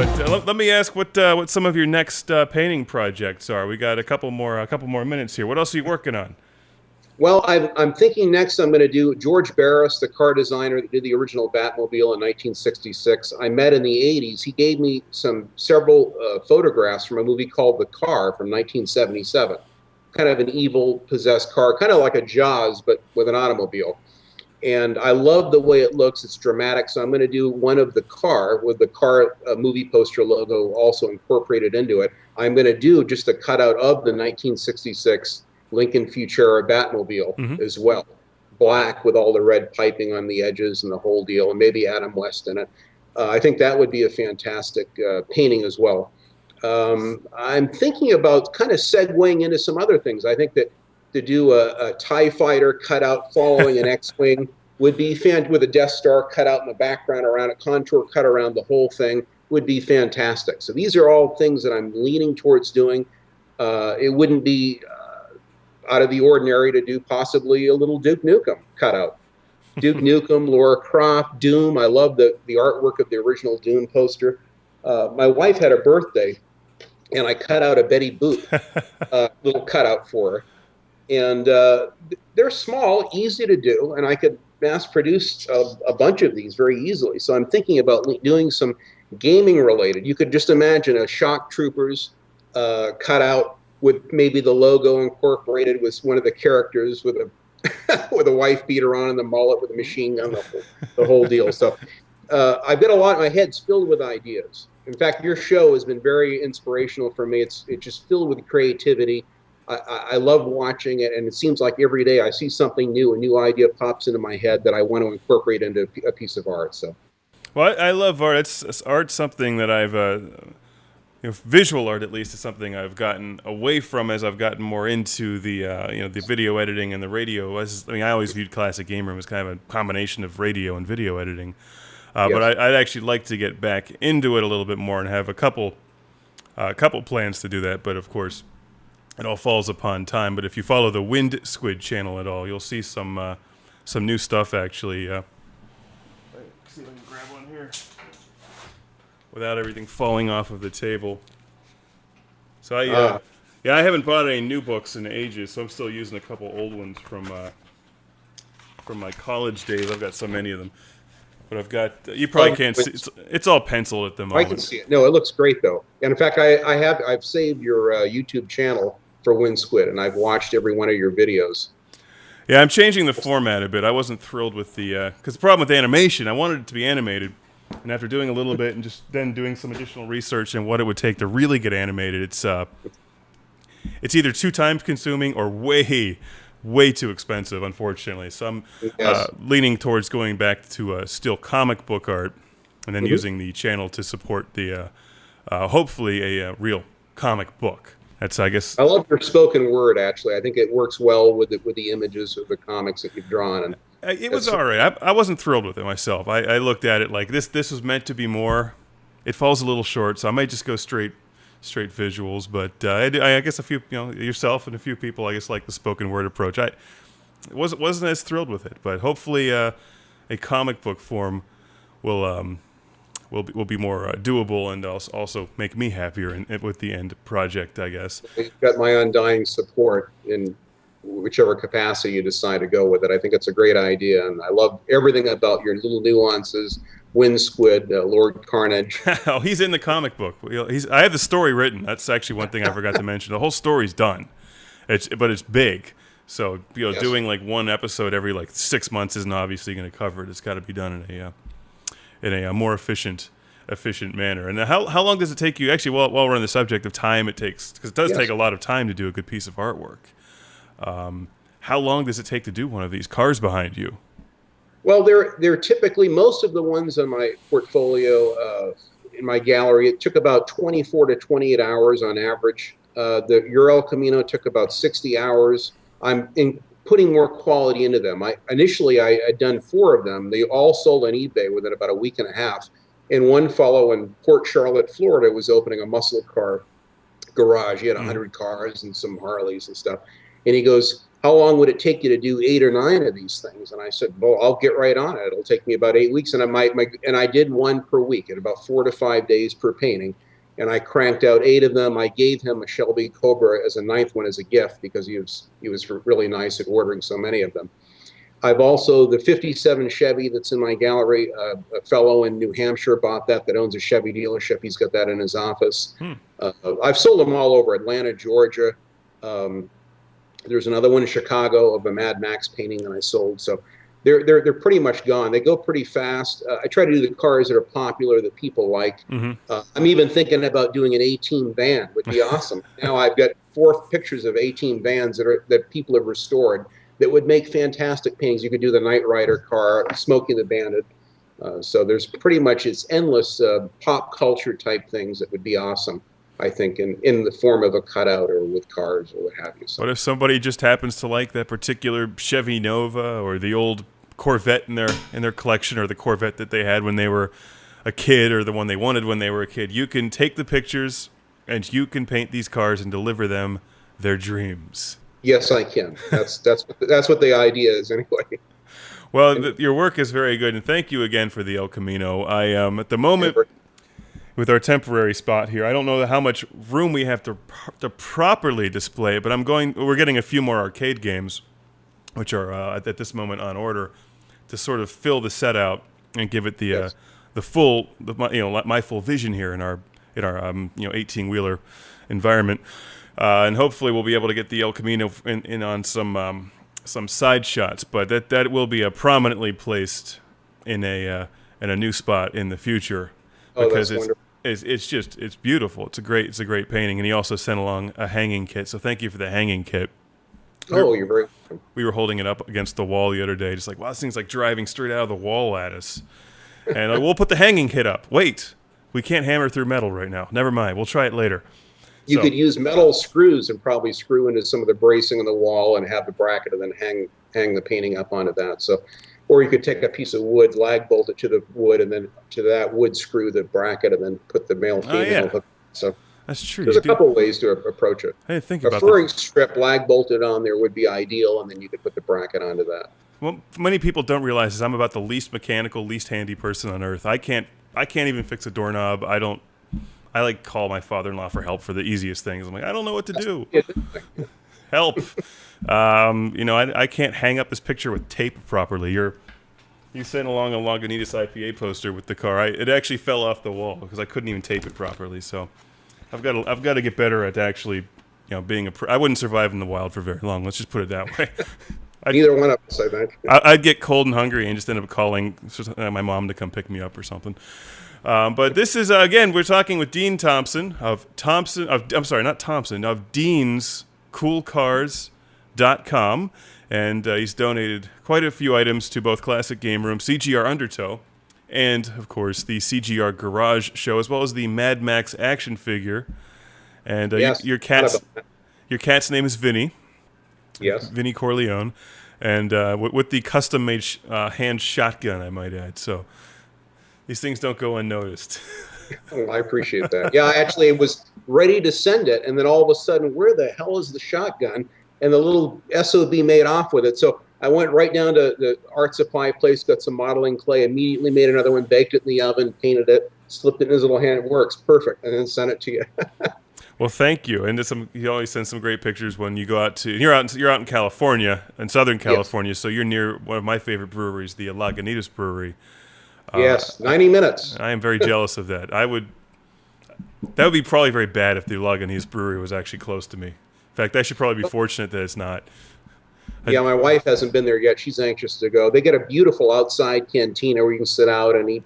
But let me ask what some of your next painting projects are. We got a couple more minutes here. What else are you working on? Well, I'm thinking next I'm going to do George Barris, the car designer that did the original Batmobile in 1966. I met in the 80s. He gave me several photographs from a movie called The Car from 1977. Kind of an evil possessed car, kind of like a Jaws, but with an automobile. And I love the way it looks. It's dramatic. So I'm going to do one of the car with the car movie poster logo also incorporated into it. I'm going to do just a cutout of the 1966 Lincoln Futura Batmobile as well. Black with all the red piping on the edges and the whole deal, and maybe Adam West in it. I think that would be a fantastic painting as well. I'm thinking about kind of segueing into some other things. I think that to do a TIE fighter cutout following an X-Wing would be with a Death Star cutout in the background around a contour cut around the whole thing would be fantastic. So these are all things that I'm leaning towards doing. It wouldn't be out of the ordinary to do possibly a little Duke Nukem cutout. Duke Nukem, Lara Croft, Doom. I love the artwork of the original Doom poster. My wife had a birthday, and I cut out a Betty Boop little cutout for her. And they're small, easy to do, and I could mass produce a bunch of these very easily. So I'm thinking about doing some gaming related. You could just imagine a Shock Troopers cutout with maybe the logo incorporated with one of the characters with a with a wife beater on and the mullet with a machine gun, the whole deal. So I've got a lot. My head's filled with ideas. In fact, your show has been very inspirational for me. It's just filled with creativity. I love watching it, and it seems like every day I see something new, a new idea pops into my head that I want to incorporate into a piece of art. So, well, I love art. Art's something that I've visual art at least is something I've gotten away from as I've gotten more into the the video editing and the radio. I always viewed Classic Game Room as kind of a combination of radio and video editing, but I'd actually like to get back into it a little bit more and have a couple plans to do that. But of course, it all falls upon time. But if you follow the Wind Squid channel at all, you'll see some new stuff actually. See if I can grab one here without everything falling off of the table. So I haven't bought any new books in ages, so I'm still using a couple old ones from my college days. I've got so many of them, but I've got you probably can't see. It's all penciled at the moment. I can see it. No, it looks great though. And in fact, I've saved your YouTube channel for Wind Squid, and I've watched every one of your videos. Yeah, I'm changing the format a bit. I wasn't thrilled with because the problem with animation, I wanted it to be animated. And after doing a little bit and just then doing some additional research and what it would take to really get animated, it's either too time-consuming or way too expensive, unfortunately. So I'm leaning towards going back to still comic book art and then using the channel to support the hopefully a real comic book. That's, I guess. I love your spoken word. Actually, I think it works well with the images of the comics that you've drawn. And it was all right. I wasn't thrilled with it myself. I looked at it like this was meant to be more. It falls a little short, so I might just go straight visuals. But I guess a few, yourself and a few people, I guess, like the spoken word approach. I wasn't as thrilled with it, but hopefully a comic book form will be more doable and also make me happier with the end project, I guess. You've got my undying support in whichever capacity you decide to go with it. I think it's a great idea, and I love everything about your little nuances. Wind Squid, Lord Carnage. Oh, he's in the comic book. I have the story written. That's actually one thing I forgot to mention. The whole story's done, but it's big. So doing like one episode every 6 months isn't obviously going to cover it. It's got to be done in a more efficient manner. And how long does it take you? Actually, while we're on the subject of time, it takes because it does take a lot of time to do a good piece of artwork. How long does it take to do one of these cars behind you? Well, they're typically most of the ones on my portfolio in my gallery. It took about 24 to 28 hours on average. The Ural Camino took about 60 hours. I'm putting more quality into them. Initially I had done 4 of them. They all sold on eBay within about a week and a half. And one fellow in Port Charlotte, Florida, was opening a muscle car garage. He had 100 cars and some Harleys and stuff. And he goes, how long would it take you to do 8 or 9 of these things? And I said, well, I'll get right on it. It'll take me about 8 weeks. And I did one per week at about 4 to 5 days per painting. And I cranked out 8 of them. I gave him a Shelby Cobra as a 9th one as a gift because he was really nice at ordering so many of them. I've also, the 57 Chevy that's in my gallery, a fellow in New Hampshire bought that owns a Chevy dealership. He's got that in his office. I've sold them all over Atlanta, Georgia. There's another one in Chicago of a Mad Max painting that I sold. So they're pretty much gone. They go pretty fast. I try to do the cars that are popular that people like. I'm even thinking about doing an 18 van. Would be awesome. Now I've got 4 pictures of 18 vans that people have restored that would make fantastic paintings. You could do the Knight Rider car, Smokey the Bandit. So there's pretty much, it's endless pop culture type things that would be awesome, I think, in the form of a cutout or with cars or what have you. So. What if somebody just happens to like that particular Chevy Nova or the old Corvette in their collection, or the Corvette that they had when they were a kid, or the one they wanted when they were a kid? You can take the pictures and you can paint these cars and deliver them their dreams. Yes, I can. That's what the idea is anyway. Well, your work is very good, and thank you again for the El Camino. I at the moment, with our temporary spot here, I don't know how much room we have to properly display it, but we're getting a few more arcade games, which are at this moment on order, to sort of fill the set out and give it the full, my full vision here in our 18-wheeler environment. And hopefully we'll be able to get the El Camino in on some side shots, but that will be prominently placed in a new spot in the future, because it's beautiful. It's a great painting, and he also sent along a hanging kit. So thank you for the hanging kit. Oh, you're very welcome. We were holding it up against the wall the other day, just like, wow, this thing's like driving straight out of the wall at us. And we'll put the hanging kit up. Wait, we can't hammer through metal right now. Never mind, we'll try it later. You could use metal screws and probably screw into some of the bracing on the wall and have the bracket and then hang the painting up onto that. So, or you could take a piece of wood, lag bolt it to the wood, and then to that wood screw the bracket, and then put the male female hook. So that's true. There's a couple ways to approach it. I didn't think about that. A furring strip lag bolted on there would be ideal, and then you could put the bracket onto that. Well, many people don't realize is I'm about the least mechanical, least handy person on earth. I can't even fix a doorknob. I like call my father-in-law for help for the easiest things. I'm like, I don't know what to do. Help. I can't hang up this picture with tape properly. You sent along a Lagunitas IPA poster with the car. It actually fell off the wall because I couldn't even tape it properly. So I've got to get better at actually, being I wouldn't survive in the wild for very long. Let's just put it that way. Neither one of us, I think. I'd get cold and hungry and just end up calling my mom to come pick me up or something. But this is, again, we're talking with Dean Thompson of DeansCoolCars.com, and he's donated quite a few items to both Classic Game Room, CGR Undertow, and, of course, the CGR Garage Show, as well as the Mad Max action figure. And yes, your cat's name is Vinny. Yes. Vinny Corleone. And with the custom-made hand shotgun, I might add. So these things don't go unnoticed. Oh, I appreciate that. Yeah, I actually was ready to send it, and then all of a sudden, where the hell is the shotgun? And the little SOB made off with it. So I went right down to the art supply place, got some modeling clay, immediately made another one, baked it in the oven, painted it, slipped it in his little hand. It works perfect, and then sent it to you. Well, thank you. And you always send some great pictures when you go out to. You're out in California, in Southern California, yes. So you're near one of my favorite breweries, the Lagunitas Brewery. Yes, 90 minutes. I am very jealous of that. That would be probably very bad if the Lagunitas Brewery was actually close to me. In fact, I should probably be fortunate that it's not. Yeah, my wife hasn't been there yet. She's anxious to go. They get a beautiful outside cantina where you can sit out and eat,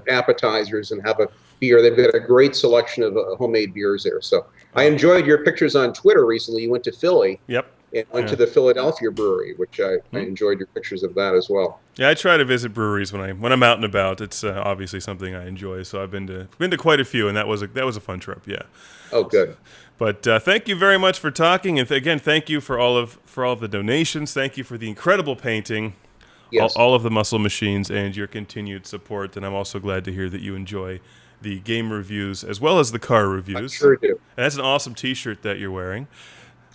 appetizers and have a beer. They've got a great selection of homemade beers there. So I enjoyed your pictures on Twitter recently. You went to Philly. Yep. And went to the Philadelphia brewery, which I enjoyed your pictures of that as well. Yeah, I try to visit breweries when I'm out and about. It's obviously something I enjoy. So I've been to quite a few, and that was a fun trip. Yeah. Oh, good. But thank you very much for talking, and again, thank you for all of the donations. Thank you for the incredible painting, yes. all of the muscle machines, and your continued support. And I'm also glad to hear that you enjoy the game reviews as well as the car reviews. I sure do. And that's an awesome T-shirt that you're wearing.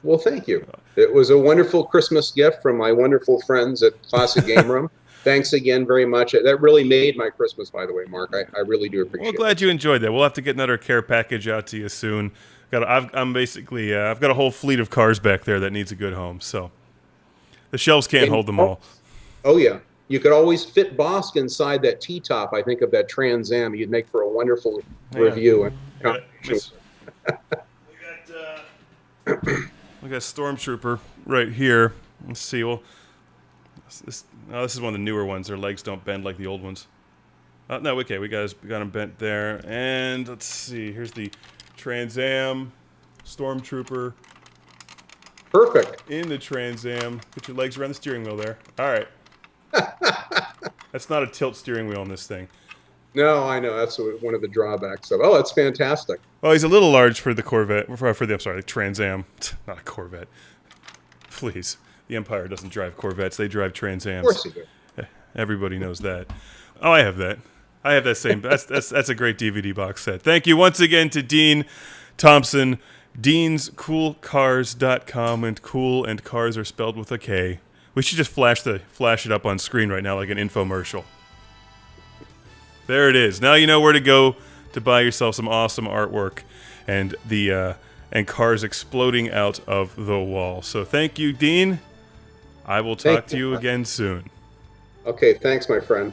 Well, thank you. It was a wonderful Christmas gift from my wonderful friends at Classic Game Room. Thanks again very much. That really made my Christmas, by the way, Mark. I really do Well, appreciate glad it. you enjoyed that. We'll have to get another care package out to you soon. I'm basically I've got a whole fleet of cars back there that needs a good home. So the shelves can't And, hold them all. oh, yeah. You could always fit Bosk inside that T-top, I think, of that Trans Am. You'd make for a wonderful review. And We got we got Stormtrooper right here. Let's see. Well, this is one of the newer ones. Their legs don't bend like the old ones. No, okay, we got them bent there. And let's see. Here's the Trans Am, Stormtrooper Perfect. in the Trans Am. Put your legs around the steering wheel there. All right. That's not a tilt steering wheel on this thing. No, I know. That's one of the drawbacks of. Oh, it's fantastic. Well, he's a little large for the Corvette. The Trans Am. Not a Corvette. Please. The Empire doesn't drive Corvettes. They drive Trans Ams. Of course you do. Everybody knows that. Oh, I have that. I have that same. That's a great DVD box set. Thank you once again to Dean Thompson. Dean'sCoolCars.com, and cool and cars are spelled with a K. We should just flash it up on screen right now like an infomercial. There it is. Now you know where to go to buy yourself some awesome artwork and and cars exploding out of the wall. So thank you, Dean. I will talk to you again soon. Okay, thanks, my friend.